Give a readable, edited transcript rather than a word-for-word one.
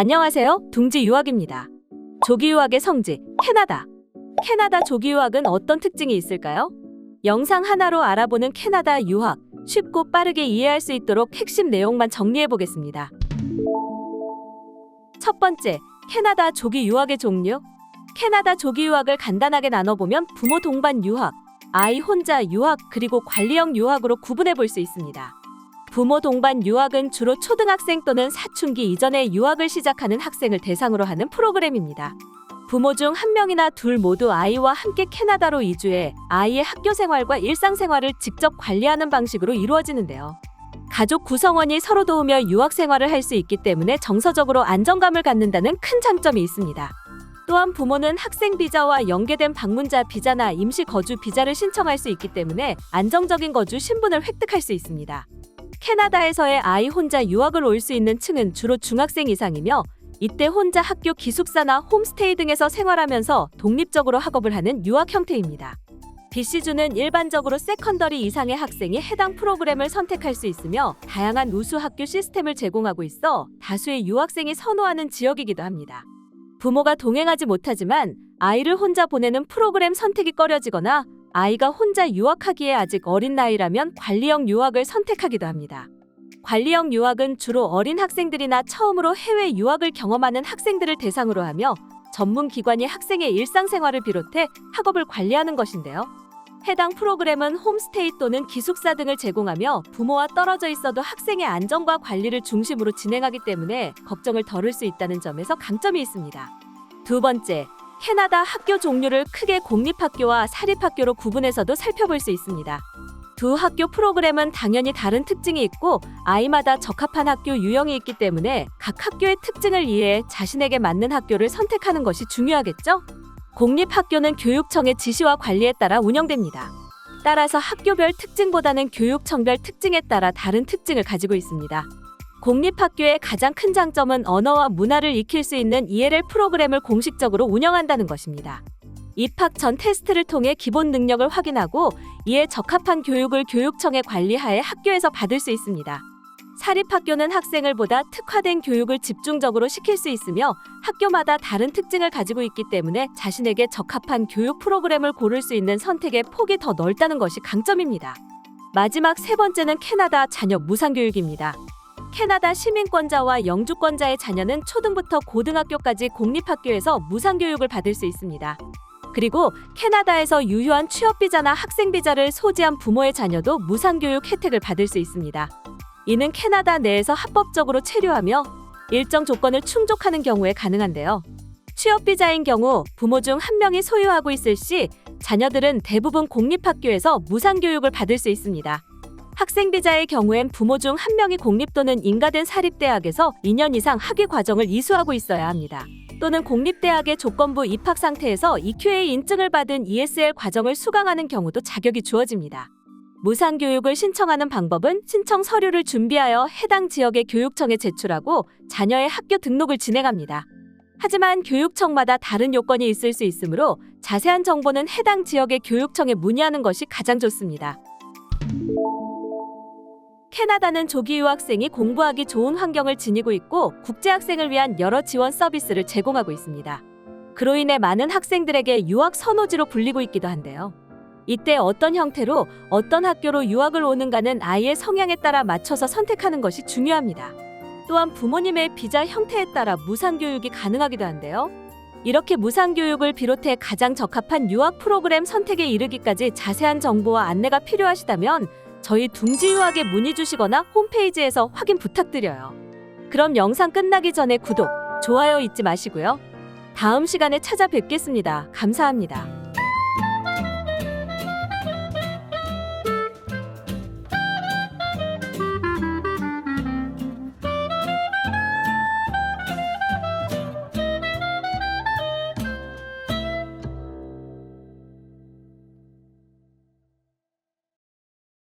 안녕하세요. 둥지 유학입니다. 조기 유학의 성지, 캐나다. 캐나다 조기 유학은 어떤 특징이 있을까요? 영상 하나로 알아보는 캐나다 유학, 쉽고 빠르게 이해할 수 있도록 핵심 내용만 정리해 보겠습니다. 첫 번째, 캐나다 조기 유학의 종류. 캐나다 조기 유학을 간단하게 나눠보면 부모 동반 유학, 아이 혼자 유학, 그리고 관리형 유학으로 구분해 볼 수 있습니다. 부모 동반 유학은 주로 초등학생 또는 사춘기 이전에 유학을 시작하는 학생을 대상으로 하는 프로그램입니다. 부모 중 한 명이나 둘 모두 아이와 함께 캐나다로 이주해 아이의 학교 생활과 일상생활을 직접 관리하는 방식으로 이루어지는데요. 가족 구성원이 서로 도우며 유학 생활을 할 수 있기 때문에 정서적으로 안정감을 갖는다는 큰 장점이 있습니다. 또한 부모는 학생 비자와 연계된 방문자 비자나 임시 거주 비자를 신청할 수 있기 때문에 안정적인 거주 신분을 획득할 수 있습니다. 캐나다에서의 아이 혼자 유학을 올 수 있는 층은 주로 중학생 이상이며 이때 혼자 학교 기숙사나 홈스테이 등에서 생활하면서 독립적으로 학업을 하는 유학 형태입니다. BC주는 일반적으로 세컨더리 이상의 학생이 해당 프로그램을 선택할 수 있으며 다양한 우수 학교 시스템을 제공하고 있어 다수의 유학생이 선호하는 지역이기도 합니다. 부모가 동행하지 못하지만 아이를 혼자 보내는 프로그램 선택이 꺼려지거나 아이가 혼자 유학하기에 아직 어린 나이라면 관리형 유학을 선택하기도 합니다. 관리형 유학은 주로 어린 학생들이나 처음으로 해외 유학을 경험하는 학생들을 대상으로 하며 전문 기관이 학생의 일상생활을 비롯해 학업을 관리하는 것인데요. 해당 프로그램은 홈스테이 또는 기숙사 등을 제공하며 부모와 떨어져 있어도 학생의 안전과 관리를 중심으로 진행하기 때문에 걱정을 덜을 수 있다는 점에서 강점이 있습니다. 두 번째, 캐나다 학교 종류를 크게 공립학교와 사립학교로 구분해서도 살펴볼 수 있습니다. 두 학교 프로그램은 당연히 다른 특징이 있고 아이마다 적합한 학교 유형이 있기 때문에 각 학교의 특징을 이해해 자신에게 맞는 학교를 선택하는 것이 중요하겠죠? 공립학교는 교육청의 지시와 관리에 따라 운영됩니다. 따라서 학교별 특징보다는 교육청별 특징에 따라 다른 특징을 가지고 있습니다. 공립학교의 가장 큰 장점은 언어와 문화를 익힐 수 있는 ELL 프로그램을 공식적으로 운영한다는 것입니다. 입학 전 테스트를 통해 기본 능력을 확인하고 이에 적합한 교육을 교육청의 관리하에 학교에서 받을 수 있습니다. 사립학교는 학생을 보다 특화된 교육을 집중적으로 시킬 수 있으며 학교마다 다른 특징을 가지고 있기 때문에 자신에게 적합한 교육 프로그램을 고를 수 있는 선택의 폭이 더 넓다는 것이 강점입니다. 마지막 세 번째는 캐나다 자녀 무상교육입니다. 캐나다 시민권자와 영주권자의 자녀는 초등부터 고등학교까지 공립학교에서 무상교육을 받을 수 있습니다. 그리고 캐나다에서 유효한 취업비자나 학생비자를 소지한 부모의 자녀도 무상교육 혜택을 받을 수 있습니다. 이는 캐나다 내에서 합법적으로 체류하며 일정 조건을 충족하는 경우에 가능한데요. 취업비자인 경우 부모 중 한 명이 소유하고 있을 시 자녀들은 대부분 공립학교에서 무상교육을 받을 수 있습니다. 학생비자의 경우엔 부모 중 한 명이 공립 또는 인가된 사립대학에서 2년 이상 학위 과정을 이수하고 있어야 합니다. 또는 공립대학의 조건부 입학 상태에서 EQA 인증을 받은 ESL 과정을 수강하는 경우도 자격이 주어집니다. 무상교육을 신청하는 방법은 신청 서류를 준비하여 해당 지역의 교육청에 제출하고 자녀의 학교 등록을 진행합니다. 하지만 교육청마다 다른 요건이 있을 수 있으므로 자세한 정보는 해당 지역의 교육청에 문의하는 것이 가장 좋습니다. 캐나다는 조기 유학생이 공부하기 좋은 환경을 지니고 있고 국제학생을 위한 여러 지원 서비스를 제공하고 있습니다. 그로 인해 많은 학생들에게 유학 선호지로 불리고 있기도 한데요. 이때 어떤 형태로 어떤 학교로 유학을 오는가는 아이의 성향에 따라 맞춰서 선택하는 것이 중요합니다. 또한 부모님의 비자 형태에 따라 무상교육이 가능하기도 한데요. 이렇게 무상교육을 비롯해 가장 적합한 유학 프로그램 선택에 이르기까지 자세한 정보와 안내가 필요하시다면 저희 둥지 유학에 문의 주시거나 홈페이지에서 확인 부탁드려요. 그럼 영상 끝나기 전에 구독, 좋아요 잊지 마시고요. 다음 시간에 찾아뵙겠습니다. 감사합니다.